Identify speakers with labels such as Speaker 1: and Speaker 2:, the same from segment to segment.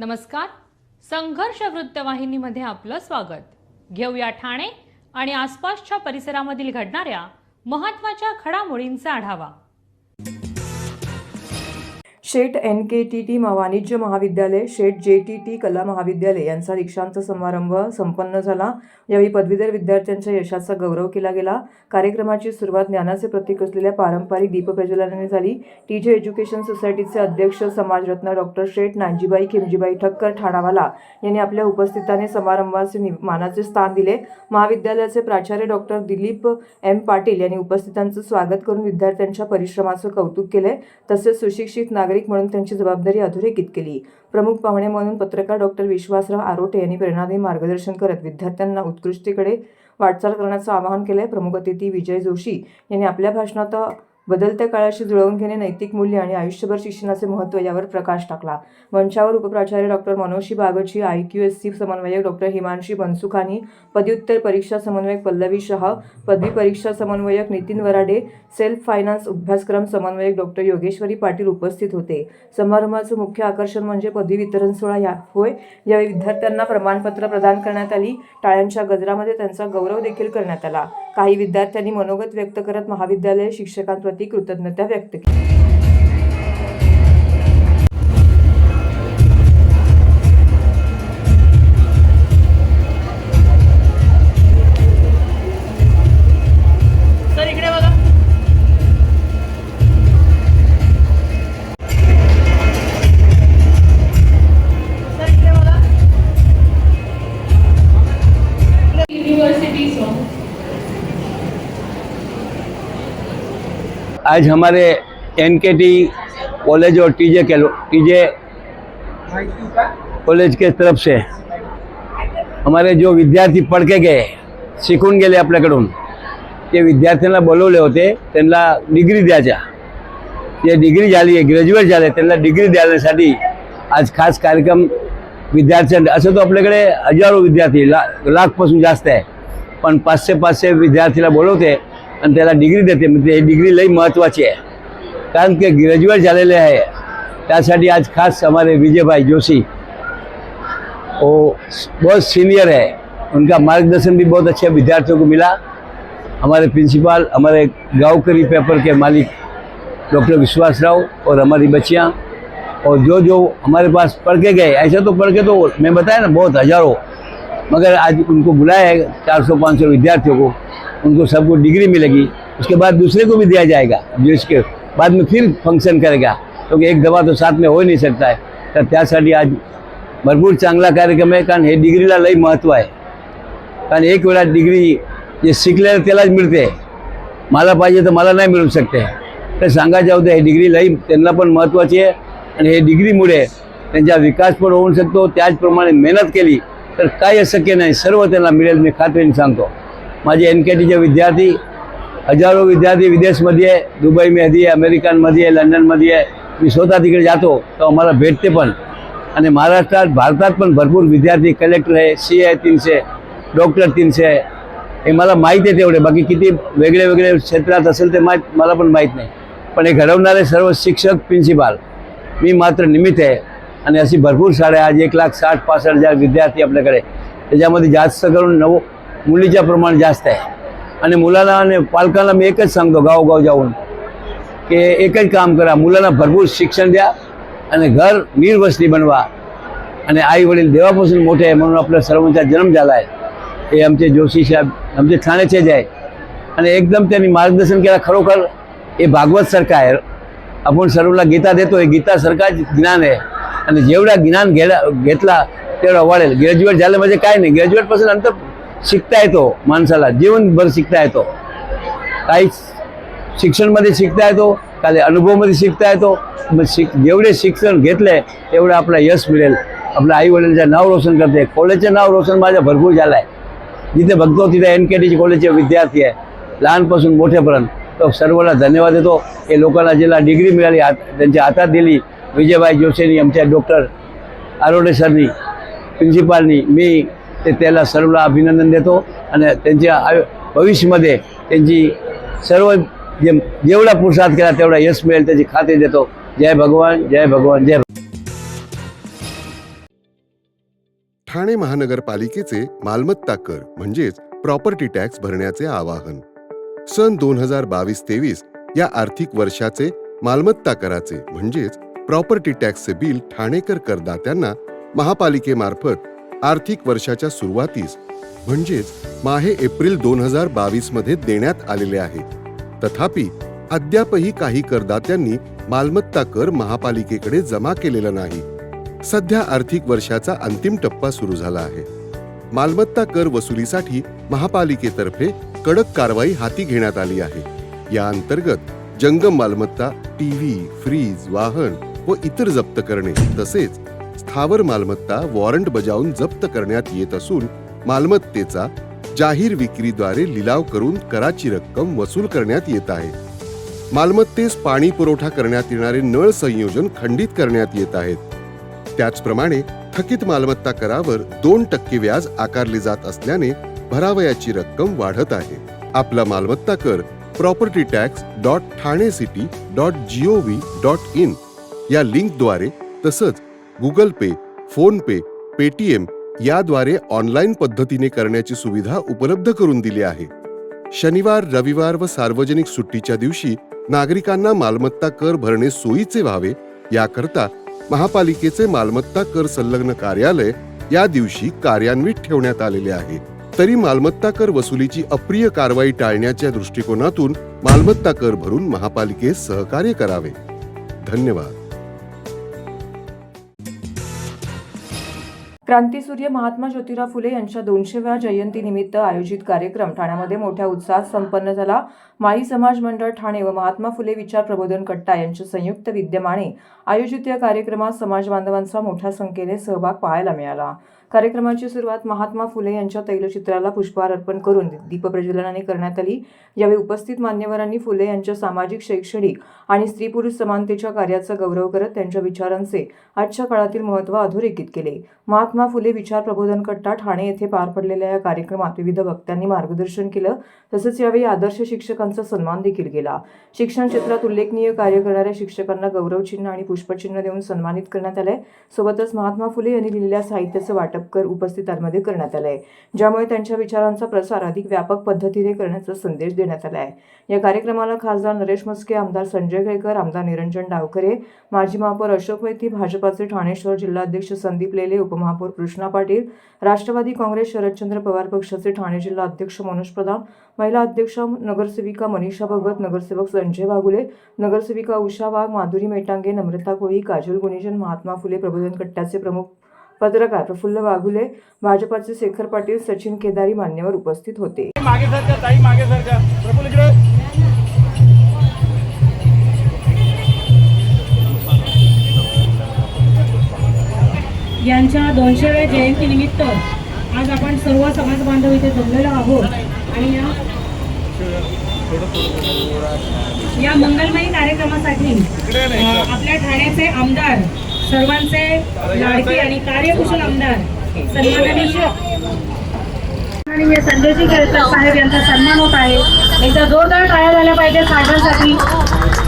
Speaker 1: नमस्कार. संघर्ष वृत्तवाहिनीमध्ये आपलं स्वागत. घेऊया ठाणे आणि आसपासच्या परिसरामधील घडणाऱ्या महत्त्वाच्या घडामोडींचा आढावा.
Speaker 2: शेट NKTT वाणिज्य महाविद्यालय, शेट JTT कला महाविद्यालय यांचा दीक्षांत समारंभ संपन्न झाला. यावेळी पदवीधर विद्यार्थ्यांच्या यशाचा गौरव केला गेला. कार्यक्रमाची सुरुवात ज्ञानाचे प्रतीक असलेल्या पारंपरिक दीपप्रज्वलनाने झाली. TJ एज्युकेशन सोसायटीचे अध्यक्ष समाजरत्न डॉक्टर शेट नानजीबाई खिमजीबाई ठक्कर ठाणावाला यांनी आपल्या उपस्थितीने समारंभाचे मानाचे स्थान दिले. महाविद्यालयाचे प्राचार्य डॉक्टर दिलीप M पाटील यांनी उपस्थितांचं स्वागत करून विद्यार्थ्यांच्या परिश्रमाचं कौतुक केले. तसेच सुशिक्षित नागरिक म्हणून त्यांची जबाबदारी अधोरेखित केली. प्रमुख पाहुणे म्हणून पत्रकार डॉक्टर विश्वासराव आरोटे यांनी प्रेरणादायी मार्गदर्शन करत विद्यार्थ्यांना उत्कृष्टतेकडे वाटचाल करण्याचं आवाहन केले. प्रमुख अतिथी विजय जोशी यांनी आपल्या भाषणात बदलत्या काळाशी जुळवून घेणे, नैतिक मूल्य आणि आयुष्यभर शिक्षणाचे महत्त्व यावर प्रकाश टाकला. मंचावर उपप्राचार्य डॉक्टर मनोशी बागची, IQSC समन्वयक डॉक्टर हिमांशी बनसुखानी, पदव्युत्तर परीक्षा समन्वयक पल्लवी शाह, पदवी परीक्षा समन्वयक नितीन वराडे, सेल्फ फायनान्स अभ्यासक्रम समन्वयक डॉक्टर योगेश्वरी पाटील उपस्थित होते. समारंभाचं मुख्य आकर्षण म्हणजे पदवी वितरण सोहळा होय. यावेळी विद्यार्थ्यांना प्रमाणपत्र प्रदान करण्यात आली. टाळ्यांच्या गजरामध्ये त्यांचा गौरव देखील करण्यात आला. काही विद्यार्थ्यांनी मनोगत व्यक्त करत महाविद्यालय शिक्षकांप्रती कृतज्ञता व्यक्त केली.
Speaker 3: आज हमारे NKT कॉलेज और TJ कॉलेज के तरफ से हमारे जो विद्यार्थी पढ़ के गए, शिकून गेले आपल्याकडून, ते विद्यार्थ्यांना बोलवले होते. त्यांना डिग्री द्यायच्या. जे डिग्री झाली आहे, ग्रॅज्युएट झाले, त्यांना डिग्री द्यायसाठी आज खास कार्यक्रम विद्यार्थ्यांना. असं तो आपल्याकडे हजारो विद्यार्थी लाखपासून जास्त आहे, पण 500 विद्यार्थीला बोलवते आणि त्याला डिग्री देते. म्हणजे ही डिग्री लई महत्त्वाची आहे, कारण की ग्रॅज्युएट झालेले आहे. त्यासाठी आज खास हमारे विजय भाई जोशी, वो बहुत सीनियर है, उनका मार्गदर्शन भी बहुत अच्छे विद्यार्थियों को मिला. हमारे प्रिंसिपल, हमारे गाँवकरी पेपर के मालिक डॉक्टर विश्वासराव और हमारी बच्चियाँ, और जो हमारे पास पढ़ के गए, ऐसा तो पढ़ के तो मैं बताया ना बहुत हज़ारों, मगर आज उनको बुलाया है 400-500 विद्यार्थियों को. उनको सबको डिग्री मिलेगी. उसके बाद दूसरे को भी दिया जाएगा, जो इसके बाद में फिर फंक्शन करेगा, क्योंकि एक दवा तो साथ में हो नहीं सकता है. तर त्यासाठी आज भरपूर चांगला कार्यक्रम आहे, कारण हे डिग्रीला लई महत्त्व आहे. कारण एक वेळा डिग्री जे शिकलेलं त्यालाच मिळते, मला पाहिजे तर मला नाही मिळू शकते. तर सांगायचं होतं, हे डिग्री लई त्यांना पण महत्त्वाची आहे. आणि हे डिग्रीमुळे त्यांचा विकास पण होऊ शकतो. त्याचप्रमाणे मेहनत केली तर काही अशक्य नाही, सर्व त्यांना मिळेल, मी खात्रीने सांगतो. माझे NKTचे विद्यार्थी, हजारो विद्यार्थी विदेशमध्ये आहे, दुबईमध्ये आहे, अमेरिकनमध्ये आहे, लंडनमध्ये आहे. मी स्वतः तिकडे जातो तर आम्हाला भेटते पण. आणि महाराष्ट्रात, भारतात पण भरपूर विद्यार्थी कलेक्टर आहे, CA आहे 300, डॉक्टर 300 आहे. हे मला माहीत आहे तेवढे. बाकी किती वेगळे वेगळे क्षेत्रात असेल ते मला पण माहीत नाही. पण हे घडवणारे सर्व शिक्षक, प्रिन्सिपाल, मी मात्र निमित्त आहे. आणि अशी भरपूर शाळा, आज 1,60,65,000 विद्यार्थी आपल्याकडे. त्याच्यामध्ये जास्त करून मुलीच्या प्रमाण जास्त आहे. आणि मुलांना आणि पालकांना मी एकच सांगतो, गावोगाव जाऊन, की एकच काम करा, मुलांना भरपूर शिक्षण द्या आणि घर निर्वसनी बनवा. आणि आई वडील देवापासून मोठे आहे म्हणून आपल्या सर्वांचा जन्म झाला आहे. हे आमचे जोशी साहेब, आमचे ठाण्याचे जे आहे, आणि एकदम त्यांनी मार्गदर्शन केलं. खरोखर हे भागवतसारखं आहे. आपण सर्वांना गीता देतो, हे गीतासारखं ज्ञान आहे. आणि जेवढा ज्ञान घेतला तेवढा वाढेल. ग्रॅज्युएट झालं म्हणजे काय नाही, ग्रॅज्युएटपासून नंतर शिकता येतो माणसाला, जीवनभर शिकता येतो. काही शिक्षणमध्ये शिकता येतो, काही अनुभवमध्ये शिकता येतो. मग जेवढे शिक्षण घेतले तेवढं आपला यश मिळेल. आपल्या आई वडिलांचं नाव रोशन करते. कॉलेजचं नाव रोशन माझं भरपूर झालं आहे. जिथे बघतो तिथे NKTचे कॉलेजचे विद्यार्थी आहे, लहानपासून मोठेपर्यंत. तो सर्वांना धन्यवाद देतो. हे लोकांना ज्याला डिग्री मिळाली, त्यांच्या हातात दिली, विजयभाई जोशींनी, आमच्या डॉक्टर आरोडे सरनी, प्रिन्सिपालनी, मी त्याला सर्वांना अभिनंदन देतो. आणि त्यांच्या भविष्यामध्ये त्यांची सर्व जेवढा पुरुषार्थ केला तेवढा यश मिळेल त्याची खात्री देतो. जय भगवान, जय भगवान, जय.
Speaker 4: ठाणे महानगरपालिकेचे मालमत्ता कर म्हणजेच प्रॉपर्टी टॅक्स भरण्याचे आवाहन. सन 2022-23 या आर्थिक वर्षाचे मालमत्ता कराचे म्हणजेच प्रॉपर्टी टॅक्सचे बिल ठाणेकर करदात्यांना महापालिकेमार्फत आर्थिक वर्षाच्या सुरुवातीस म्हणजेच माहे एप्रिल 2022 मध्ये देण्यात आलेले आहे. तथापि अद्यापही काही करदात्यांनी मालमत्ता कर महापालिकेकडे जमा केलेला नाही. सध्या आर्थिक वर्षाचा अंतिम टप्पा सुरू झाला आहे. मालमत्ता कर वसुलीसाठी महापालिकेतर्फे कडक कारवाई हाती घेण्यात आली आहे. या अंतर्गत जंगम मालमत्ता, टीव्ही, फ्रीज, वाहन व इतर जप्त करणे तसेच स्थावर मालमत्ता वॉरंट बजावून जप्त करण्यात येत असून मालमत्तेचा जाहीर विक्रीद्वारे लिलाव करून कराची रक्कम वसूल करण्यात येत आहे. मालमत्तेस पाणी पुरवठा करण्यात येणारे नळ संयोजन खंडित करण्यात येत आहेत. त्याचप्रमाणे थकीत मालमत्ता करावर 2% व्याज आकारले जात असल्याने भरावयाची रक्कम वाढत आहे. आपला मालमत्ता कर propertytax.thanecity.gov.in या लिंकद्वारे तसंच गुगल पे, फोन पे, पेटीएम याद्वारे ऑनलाईन पद्धतीने करण्याची सुविधा उपलब्ध करून दिली आहे. शनिवार, रविवार व सार्वजनिक सुट्टीच्या दिवशी नागरिकांना मालमत्ता कर भरणे सोयीचे व्हावे याकरता महापालिकेचे मालमत्ता कर संलग्न कार्यालय या दिवशी कार्यान्वित ठेवण्यात आलेले आहे. तरी मालमत्ता कर वसुलीची अप्रिय कारवाई टाळण्याच्या दृष्टिकोनातून मालमत्ता कर भरून महापालिकेस सहकार्य करावे. धन्यवाद.
Speaker 2: क्रांतीसूर्य महात्मा ज्योतिराव फुले यांच्या 200व्या जयंतीनिमित्त आयोजित कार्यक्रम ठाण्यामध्ये मोठ्या उत्साहात संपन्न झाला. माळी समाज मंडळ ठाणे व महात्मा फुले विचार प्रबोधन कट्टा यांच्या संयुक्त विद्यमाने आयोजित या कार्यक्रमात समाज बांधवांचा मोठ्या संख्येने सहभाग पाहायला मिळाला. कार्यक्रमाची सुरुवात महात्मा फुले यांच्या तैलचित्राला पुष्पहार अर्पण करून दीपप्रज्वलनाने करण्यात आली. यावेळी उपस्थित मान्यवरांनी फुले यांच्या सामाजिक, शैक्षणिक आणि स्त्री-पुरुष समानतेच्या कार्याचा गौरव करत त्यांच्या विचारांचे आजच्या काळातील महत्त्व अधोरेखित केले. महात्मा फुले विचार प्रबोधन कट्टा ठाणे येथे पार पडलेल्या या कार्यक्रमात विविध वक्त्यांनी मार्गदर्शन केलं. तसेच यावेळी आदर्श शिक्षकांचा सन्मान देखील केला. शिक्षण क्षेत्रात उल्लेखनीय कार्य करणाऱ्या शिक्षकांना गौरवचिन्ह आणि पुष्पचिन्ह देऊन सन्मानित करण्यात आले. सोबतच महात्मा फुले यांनी लिहिलेल्या साहित्याचं वाटप कर उपस्थितांमध्ये करण्यात आलाय, ज्यामुळे त्यांच्या विचारांचा प्रसार अधिक व्यापक पद्धतीने करण्याचा संदेश देण्यात आला आहे. या कार्यक्रमाला खासदार नरेश म्हस्के, आमदार संजय केळकर, आमदार निरंजन डावखरे, माजी महापौर अशोक वैती, भाजपाचे ठाणे शहर जिल्हाध्यक्ष संदीप लेले, उपमहापौर कृष्णा पाटील, राष्ट्रवादी काँग्रेस शरदचंद्र पवार पक्षाचे ठाणे जिल्हा अध्यक्ष मनोज प्रधान, महिला अध्यक्ष नगरसेविका मनीषा भगत, नगरसेवक संजय वाघुले, नगरसेविका उषा वाघ, माधुरी मेटांगे, नम्रता कोळी, काजल गुणीजन, महात्मा फुले प्रबोधन कट्ट्याचे प्रमुख पत्रकार प्रफुल्ल वाघुले, भाजपाचे शेखर पाटील, सचिन केदारी मान्यवर उपस्थित होते.
Speaker 5: यांच्या 200व्या जयंतीनिमित्त आज आपण सर्व समाज बांधव इथे जमलेलो आहोत आणि या मंगलमयी कार्यक्रमासाठी आपल्या ठाण्याचे आमदार, सर्वांचे लाडके आणि कार्यकुशल आमदार सन्माननीय आणि संजयजी केळकर साहेब यांचा सन्मान होत आहे. एकदा जोरदार टाळ्या झाल्या पाहिजे साहेबांसाठी,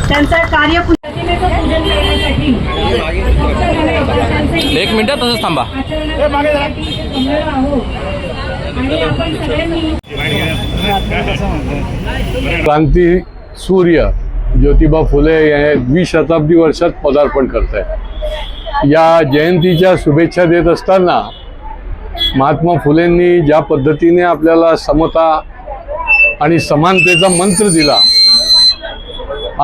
Speaker 5: त्यांचा कार्यकुशलतेचं पूजन करण्यासाठी.
Speaker 6: एक मिनिट तसंच थांबा.
Speaker 5: आणि आपण सगळ्यांनी
Speaker 7: क्रांती सूर्य ज्योतिबा फुले हे 20 शताब्दी वर्षात पदार्पण करत आहे. या जयंतीच्या शुभेच्छा देत असताना महात्मा फुलेंनी ज्या पद्धतीने आपल्याला समता आणि समानतेचा मंत्र दिला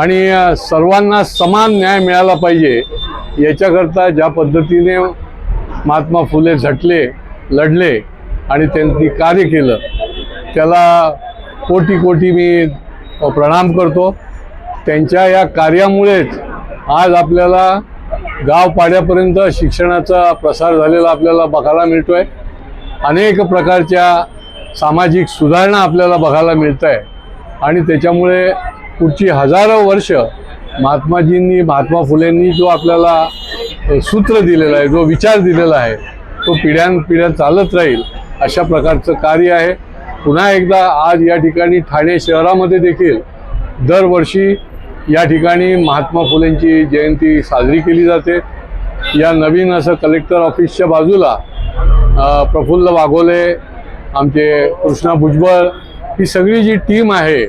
Speaker 7: आणि सर्वांना समान न्याय मिळाला पाहिजे याच्याकरता ज्या पद्धतीने महात्मा फुले झटले, लढले आणि त्यांनी कार्य केलं, त्याला कोटी कोटी मी प्रणाम करतो. त्यांच्या या कार्यामुळेच आज आपल्याला गावपाड्यापर्यंत शिक्षणाचा प्रसार झालेला आपल्याला बघायला मिळतो आहे. अनेक प्रकारच्या सामाजिक सुधारणा आपल्याला बघायला मिळत आहे आणि त्याच्यामुळे पुढची हजारो वर्ष महात्मा फुलेंनी जो आपल्याला सूत्र दिलेलं आहे, जो विचार दिलेला आहे, तो पिढ्यानपिढ्या चालत राहील अशा प्रकारचं कार्य आहे. पुन्हा एकदा आज या ठिकाणी ठाणे शहरामध्ये देखील दरवर्षी या ठिकाणी महात्मा फुलेंची जयंती साजरी केली जाते. या नवीन असं कलेक्टर ऑफिसच्या बाजूला प्रफुल्ल वाघोले, आमचे कृष्णा भुजबळ, ही सगळी जी टीम आहे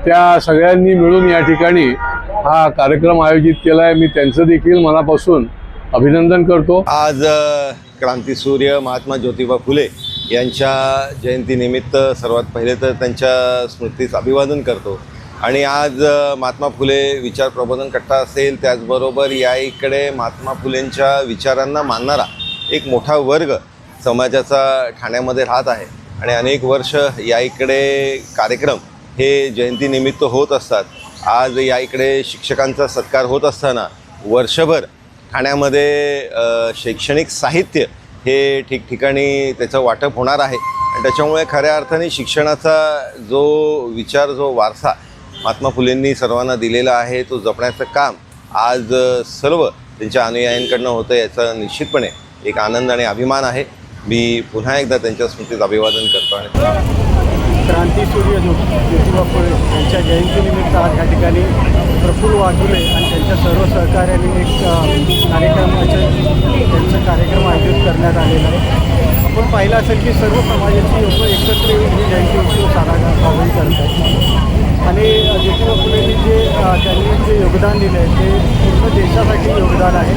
Speaker 7: त्या सगळ्यांनी मिळून या ठिकाणी हा कार्यक्रम आयोजित केला आहे. मी त्यांचं देखील मनापासून अभिनंदन करतो.
Speaker 6: आज क्रांतीसूर्य महात्मा ज्योतिबा फुले यांच्या जयंतीनिमित्त सर्वात पहिले तर त्यांच्या स्मृतीस अभिवादन करतो. आणि आज महात्मा फुले विचार प्रबोधन कट्टा असेल, त्याचबरोबर या इकडे महात्मा फुलेंच्या विचारांना मानणारा एक मोठा वर्ग समाजाचा ठाण्यामध्ये राहत आहे. आणि अनेक वर्ष या इकडे कार्यक्रम हे जयंतीनिमित्त होत असतात. आज या इकडे शिक्षकांचा सत्कार होत असताना वर्षभर ठाण्यामध्ये शैक्षणिक साहित्य हे ठिकठिकाणी त्याचं वाटप होणार आहे. आणि त्याच्यामुळे खऱ्या अर्थाने शिक्षणाचा जो विचार, जो वारसा महात्मा फुलेंनी सर्वांना दिलेला आहे तो जपण्याचं काम आज सर्व त्यांच्या अनुयायांकडनं होतं. याचा निश्चितपणे एक आनंद आणि अभिमान आहे. मी पुन्हा एकदा त्यांच्या स्मृतीत अभिवादन करतो. आणि
Speaker 8: क्रांतीसूर्य ज्योतिबा फुले यांच्या जयंतीनिमित्त आज या ठिकाणी प्रफुल्ल वाघोले आणि त्यांच्या सर्व सहकार्याने एक त्यांचं कार्यक्रम आयोजित करण्यात आलेला आहे. आपण पाहिलं असेल की सर्व समाजाची लोक एकत्र येऊन ही जयंती उत्सव साजरी करतात. आणि ज्योतिबा फुलेंनी त्यांनी जे योगदान दिलं आहे ते पूर्ण देशासाठी योगदान आहे.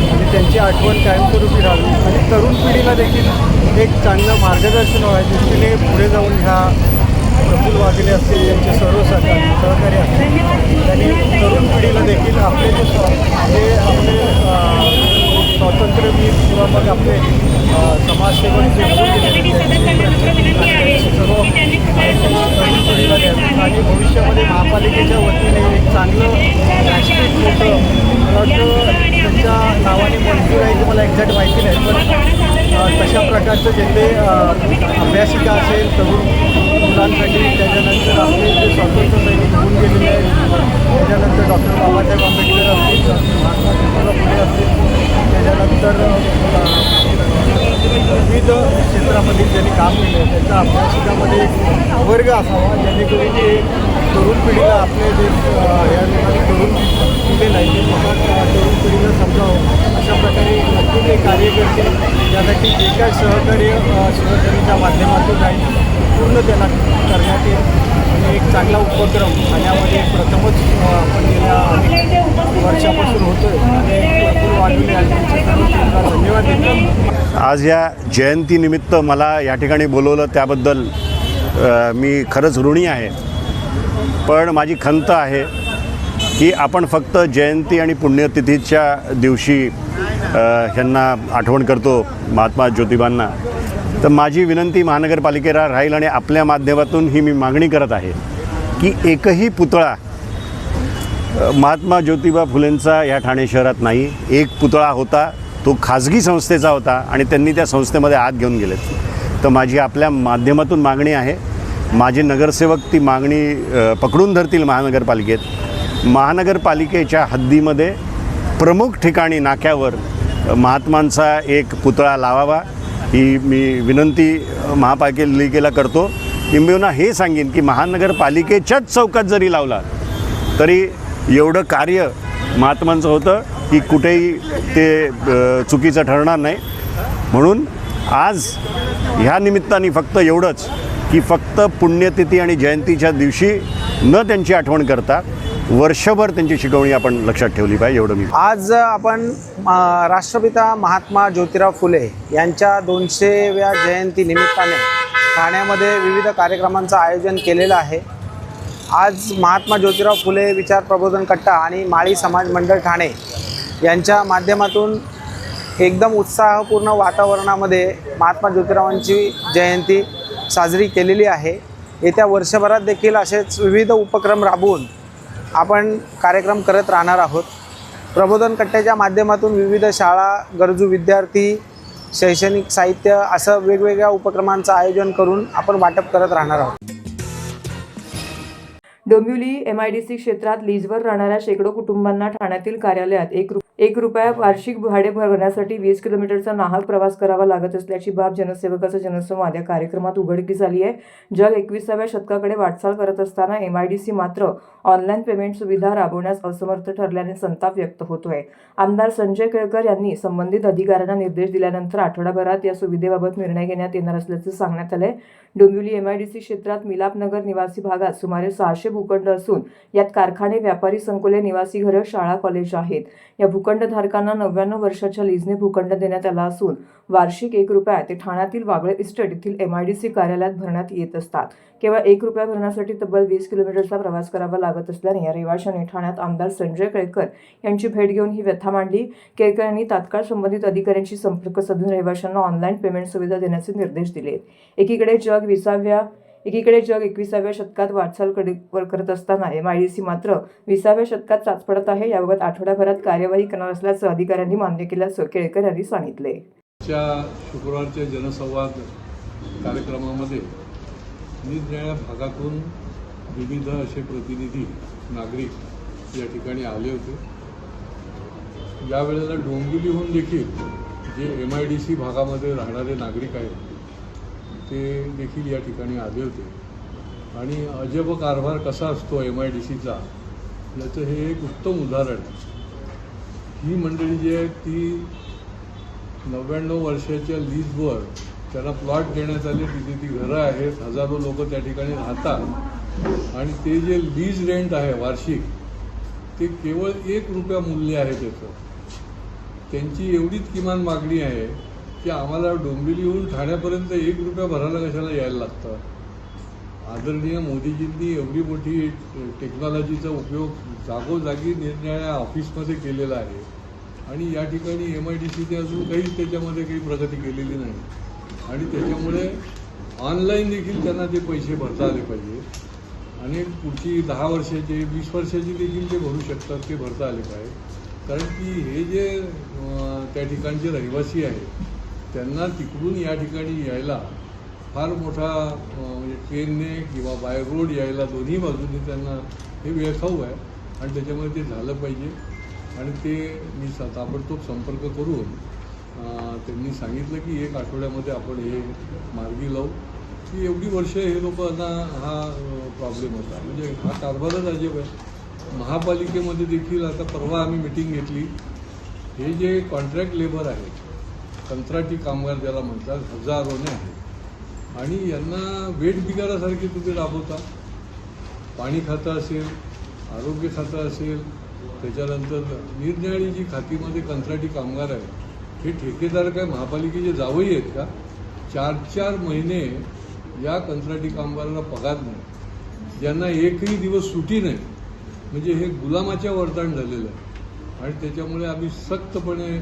Speaker 8: आणि त्यांची आठवण कायमस्वरूपी राहावी आणि तरुण पिढीला देखील एक चांगलं मार्गदर्शन व्हायच्या दृष्टीने पुढे जाऊन ह्या प्रफुल्ल वाघोले असतील, त्यांचे सर्व सहकारी असतील, त्यांनी तरुण पिढीला देखील आपले जे आपले स्वातंत्र्यवीर किंवा मग आपले समाजसेवक जे सर्व तरुण पिढीला द्यावे. आणि भविष्यामध्ये महापालिकेच्या वतीने एक चांगलं व्यासपीठ मोठं, मला वाटतं त्यांच्या नावाने मंजूर आहे की मला एक्झॅक्ट माहिती नाही, पण तशा प्रकारचं जेथे अभ्यासिका असेल तरुण मुलांसाठी, त्याच्यानंतर आपले जे स्वातंत्र्य सैनिक होऊन गेलेले आहेत, त्याच्यानंतर डॉक्टर बाबासाहेब आंबेडकर असतील, महात्मा ज्योतिबा फुले असतील, त्याच्यानंतर विविध क्षेत्रामध्ये ज्यांनी काम केलं आहे त्यांचा अभ्यासिकामध्ये एक वर्ग असावा जेणेकरून ते तरुण पिढीला आपले जे या लोकांनी तरुण दिलेलं आहे ते तरुण पिढीला समजावं अशा प्रकारे नक्की ते कार्य करतील. यासाठी जे काय सहकार्य शिवसेनेच्या माध्यमातून आहे पूर्ण त्याला करण्यात येईल. आणि एक चांगला उपक्रम ठाण्यामध्ये प्रथमच आपण गेल्या अनेक वर्षापासून होतो आहे. आणि प्रफुल्ल वाघोले आणि त्यांच्या सर्व टीमला धन्यवाद देतो.
Speaker 9: आज या जयंतीनिमित्त मला या ठिकाणी बोलवलं त्याबद्दल मी खरंच ऋणी आहे. पण माझी खंत आहे की आपण फक्त जयंती आणि पुण्यतिथीच्या दिवशी ह्यांना आठवण करतो महात्मा ज्योतिबांना. तर माझी विनंती महानगरपालिकेला राहील आणि आपल्या माध्यमातून ही मी मागणी करत आहे की एकही पुतळा महात्मा ज्योतिबा फुलेंचा या ठाणे शहरात नाही. एक पुतळा होता, तो खाजगी संस्थेचा होता आणि त्यांनी त्या संस्थेमध्ये आत घेऊन गेलेत. तर माझी आपल्या माध्यमातून मागणी आहे, माझे नगरसेवक ती मागणी पकडून धरतील महानगरपालिकेत. महानगरपालिकेच्या हद्दीमध्ये प्रमुख ठिकाणी नाक्यावर महात्मांचा एक पुतळा लावावा ही मी विनंती महापालिकेला करतो. किंबहुना हे सांगेन की महानगरपालिकेच्याच चौकात जरी लावला तरी एवढं कार्य महात्मांचं होतं की कुठेही ते चुकीचं ठरणार नाही. म्हणून आज ह्या निमित्ताने फक्त एवढंच की फक्त पुण्यतिथी आणि जयंतीच्या दिवशी न त्यांची आठवण करता वर्षभर त्यांची शिकवणी आपण लक्षात ठेवली पाहिजे, एवढं मी.
Speaker 10: आज आपण राष्ट्रपिता महात्मा ज्योतिराव फुले यांच्या 200व्या जयंती निमित्ताने ठाण्यामध्ये विविध कार्यक्रमांचं आयोजन केलेलं आहे. आज महात्मा ज्योतिराव फुले विचार प्रबोधन कट्टा आणि माळी समाज मंडळ ठाणे यांच्या माध्यमातून एकदम उत्साहपूर्ण वातावरणामध्ये महात्मा ज्योतिरावांची जयंती साजरी केलेली आहे. येत्या वर्षभरात देखील असेच विविध उपक्रम राबवून आपण कार्यक्रम करत राहणार आहोत. प्रबोधन कट्ट्याच्या माध्यमातून विविध शाळा, गरजू विद्यार्थी, शैक्षणिक साहित्य असं वेगवेगळ्या उपक्रमांचं आयोजन करून आपण वाटप करत राहणार आहोत.
Speaker 2: डोंबिवली MIDC क्षेत्रात लीजवर राहणाऱ्या शेकडो कुटुंबांना ठाण्यातील कार्यालयात ₹1 वार्षिक भाडे भरण्यासाठी 20 किलोमीटरचा नाहक प्रवास करावा लागत असल्याची बाब जनसेवकाचा जनसंवाद या कार्यक्रमात उघडकीस आली आहे. जग 21व्या शतकाकडे वाटचाल करत असताना MIDC मात्र ऑनलाईन पेमेंट सुविधा राबवण्यास असमर्थ ठरल्याने संताप व्यक्त होतोय. आमदार संजय केळकर यांनी संबंधित अधिकाऱ्यांना निर्देश दिल्यानंतर आठवडाभरात या सुविधेबाबत निर्णय घेण्यात येणार असल्याचे सांगण्यात आले. डोंबिवली MIDC क्षेत्रात मिलापनगर निवासी भागात सुमारे 600 भूखंड असून यात कारखाने, व्यापारी संकुले, निवासी घरं, शाळा, कॉलेज आहेत. या भूखंडधारकांना 99 वर्षाच्या लीजने भूखंड देण्यात आला असून वार्षिक ₹1 ते ठाण्यातील वागळे इस्टेट येथील MIDC कार्यालयात भरण्यात येत असतात. केवळ ₹1 भरण्यासाठी तब्बल 20 किलोमीटरचा प्रवास करावा लागत असल्याने या रहिवाशांनी ठाण्यात आमदार संजय केळकर यांची भेट घेऊन ही व्यथा मांडली. केळकर यांनी तात्काळ संबंधित अधिकाऱ्यांशी संपर्क साधून रहिवाशांना ऑनलाईन पेमेंट सुविधा देण्याचे निर्देश दिले. एकीकडे जग 21व्या शतकात वाटचाल करत असताना MIDC मात्र 20व्या शतकात चाचपडत आहे. याबाबत आठवडाभरात कार्यवाही करणार असल्याचं अधिकाऱ्यांनी मान्य केल्याचं केळकर यांनी सांगितले.
Speaker 7: शुक्रवारच्या जनसंवाद कार्यक्रमामध्ये निरनिराळ्या भागातून विविध असे प्रतिनिधी, नागरिक या ठिकाणी आले होते. यावेळेला डोंबिवलीहून देखील जे MIDC भागामध्ये राहणारे नागरिक आहेत ते देखील या ठिकाणी आले होते. आणि अजब कारभार कसा असतो MIDCचा याचं हे एक उत्तम उदाहरण. ही मंडळी जी आहे ती 99 वर्षाच्या लीजवर त्यांना प्लॉट देण्यात आले. तिथे ती घरं आहेत, हजारो लोक त्या ठिकाणी राहतात आणि ते जे लीज रेंट आहे वार्षिक ते केवळ ₹1 मूल्य आहे त्याचं. त्यांची एवढीच किमान मागणी आहे की आम्हाला डोंबिवलीहून ठाण्यापर्यंत ₹1 भरायला कशाला यायला लागतं. आदरणीय मोदीजींनी एवढी मोठी टेक्नॉलॉजीचा उपयोग जागोजागी निरनिराळ्या ऑफिसमध्ये केलेला आहे आणि या ठिकाणी MIDCने अजून काहीच त्याच्यामध्ये काही प्रगती केलेली नाही. आणि त्याच्यामुळे ऑनलाईन देखील त्यांना ते पैसे भरता आले पाहिजे आणि पुढची 10 वर्षाचे 20 वर्षाची देखील ते भरू शकतात, ते भरता आले पाहिजे. कारण की हे जे त्या ठिकाणचे रहिवासी आहेत त्यांना तिकडून या ठिकाणी यायला फार मोठा म्हणजे ट्रेनने किंवा बाय रोड यायला दोन्ही बाजूंनी त्यांना हे वेळखाऊ आहे आणि त्याच्यामुळे ते झालं पाहिजे. आणि ते मी ताबडतोब संपर्क करून त्यांनी सांगितलं की 1 आठवड्यामध्ये आपण हे मार्गी लावू. की एवढी वर्ष हे लोकांना हा प्रॉब्लेम होता. म्हणजे हा कारभारच अजब आहे. महापालिकेमध्ये देखील आता परवा आम्ही मिटिंग घेतली. हे जे कॉन्ट्रॅक्ट लेबर आहेत, कंत्राटी कामगार ज्याला म्हणतात, हजारोने आहेत आणि यांना वेट बिगारासारखे तुम्ही राबवता. पाणी खातं असेल, आरोग्य खातं असेल, त्याच्यानंतर निरनिराळी जी खातीमध्ये कंत्राटी कामगार आहेत हे ठेकेदार काय महापालिकेचे जावई आहेत का? 4-4 महिने या कंत्राटी कामगारांना पगार नाही, ज्यांना एकही दिवस सुटी नाही. म्हणजे हे गुलामाच्या वरदान झालेलं आहे. आणि त्याच्यामुळे आम्ही सख्तपणे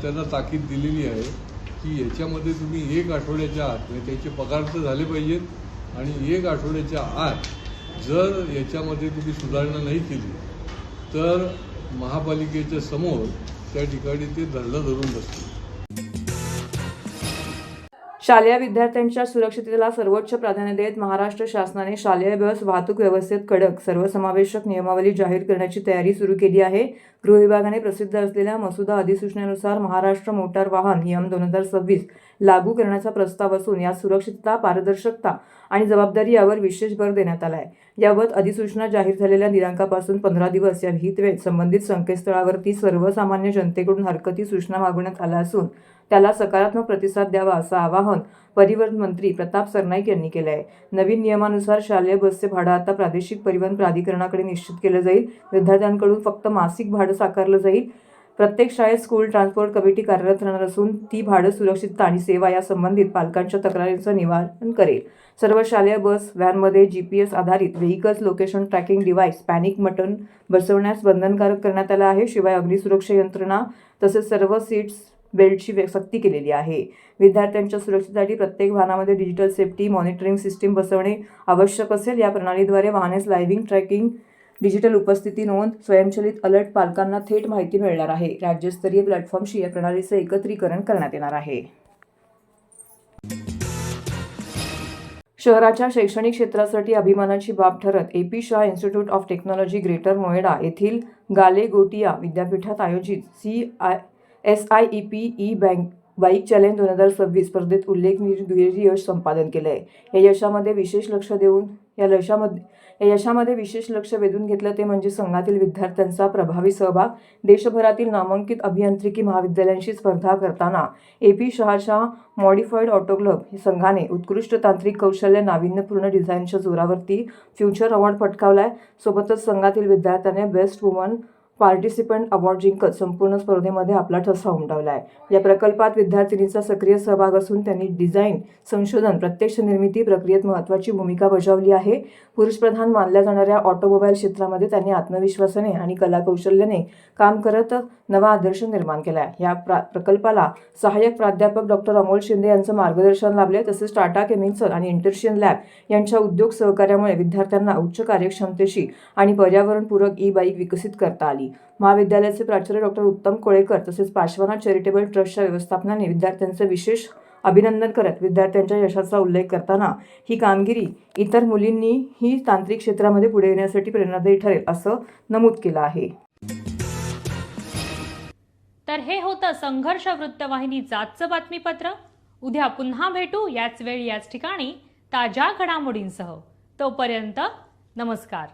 Speaker 7: त्यांना ताकीद दिलेली आहे की याच्यामध्ये तुम्ही 1 आठवड्याच्या आत म्हणजे त्याचे पगार तर झाले पाहिजेत आणि 1 आठवड्याच्या आत जर याच्यामध्ये तुम्ही सुधारणा नाही केली तर महापालिकेच्या समोर त्या ठिकाणी ते धरणं धरून बसतील.
Speaker 2: शालेय विद्यार्थ्यांच्या सुरक्षिततेला सर्वोच्च प्राधान्य देत महाराष्ट्र शासनाने शालेय बस वाहतूक व्यवस्थेत कडक सर्वसमावेशक नियमावली जाहीर करण्याची तयारी सुरू केली आहे. गृह विभागाने प्रसिद्ध असलेल्या मसुदा अधिसूचनेनुसार महाराष्ट्र मोटार वाहन नियम 2026 लागू करण्याचा प्रस्ताव असून यात सुरक्षितता, पारदर्शकता आणि जबाबदारी यावर विशेष भर देण्यात आला आहे. याबाबत अधिसूचना जाहीर झालेल्या दिनांकापासून 15 दिवस या विहित वेळेत संबंधित संकेतस्थळावरती सर्वसामान्य जनतेकडून हरकती सूचना मागवण्यात आल्या असून त्याला सकारात्मक प्रतिसाद द्यावा असं आवाहन परिवहन मंत्री प्रताप सरनाईक यांनी केलं आहे. नवीन नियमानुसार शालेय बसचे भाडं आता प्रादेशिक परिवहन प्राधिकरणाकडे निश्चित केलं जाईल. विद्यार्थ्यांकडून फक्त मासिक भाडं साकारलं जाईल. प्रत्येक शाळेत स्कूल ट्रान्सपोर्ट कमिटी कार्यरत राहणार असून ती भाडं सुरक्षितता आणि सेवा या संबंधित पालकांच्या तक्रारींचं निवारण करेल. सर्व शालेय बस व्हॅनमध्ये GPS आधारित vehicles location tracking device panic button बसवण्यास बंधनकारक करण्यात आलं आहे. शिवाय अग्निसुरक्षा यंत्रणा तसेच सर्व सीट्स बेल्टची सक्ती केलेली आहे. विद्यार्थ्यांच्या सुरक्षेसाठी प्रत्येक वाहनामध्ये डिजिटल सेफ्टी मॉनिटरिंग सिस्टीम बसवणे आवश्यक असेल. या प्रणालीद्वारे वाहनेस लाइव्हिंग ट्रॅकिंग, डिजिटल उपस्थिती नोंद, स्वयंचलित अलर्ट पालकांना थेट माहिती मिळणार आहे. राज्यस्तरीय प्लॅटफॉर्मशी या प्रणालीचे एकत्रीकरण करण्यात येणार आहे. शहराच्या शैक्षणिक क्षेत्रासाठी अभिमानाची बाब ठरत AP Shah institute of technology greater Noida येथील गालेगोटिया विद्यापीठात आयोजित SIEP बाईक चॅलेंज 2026 स्पर्धेत उल्लेखनीय यश संपादन केलं आहे. या यशामध्ये विशेष लक्ष वेधून घेतलं ते म्हणजे संघातील विद्यार्थ्यांचा प्रभावी सहभाग. देशभरातील नामांकित अभियांत्रिकी महाविद्यालयांशी स्पर्धा करताना AP शहाच्या मॉडिफाईड ऑटो क्लब संघाने उत्कृष्ट तांत्रिक कौशल्य, नाविन्यपूर्ण डिझाईनच्या जोरावरती फ्युचर अवॉर्ड पटकावलाय. सोबतच संघातील विद्यार्थ्याने बेस्ट वुमन पार्टिसिपंट अवॉर्ड जिंकत संपूर्ण स्पर्धेमध्ये आपला ठसा उमटवलाय. या प्रकल्पात विद्यार्थिनीचा सक्रिय सहभाग असून त्यांनी डिझाईन, संशोधन, प्रत्यक्ष निर्मिती प्रक्रियेत महत्त्वाची भूमिका बजावली आहे. पुरुषप्रधान मानल्या जाणाऱ्या ऑटोमोबाईल क्षेत्रामध्ये त्यांनी आत्मविश्वासाने आणि कलाकौशल्याने काम करत नवा आदर्श निर्माण केलाय. या प्रकल्पाला सहाय्यक प्राध्यापक डॉक्टर अमोल शिंदे यांचं मार्गदर्शन लाभले. तसेच टाटा केमिकल आणि इंटर्शियन लॅब यांच्या उद्योग सहकार्यामुळे विद्यार्थ्यांना उच्च कार्यक्षमतेची आणि पर्यावरणपूरक बाईक विकसित करता आली. महाविद्यालयाचे प्राचार्य डॉक्टर उत्तम कोळेकर तसेच पार्श्वनाथ चॅरिटेबल ट्रस्टच्या व्यवस्थापनाने विद्यार्थ्यांचे विशेष अभिनंदन करत विद्यार्थ्यांच्या यशाचा उल्लेख करताना ही कामगिरी इतर मुलींनीही तांत्रिक क्षेत्रामध्ये पुढे येण्यासाठी प्रेरणादायी ठरेल असं नमूद केलं आहे.
Speaker 1: तर हे होतं संघर्ष वृत्तवाहिनीचं आजचं बातमीपत्र. उद्या पुन्हा भेटू याच वेळी याच ठिकाणी ताज्या घडामोडींसह. तोपर्यंत नमस्कार.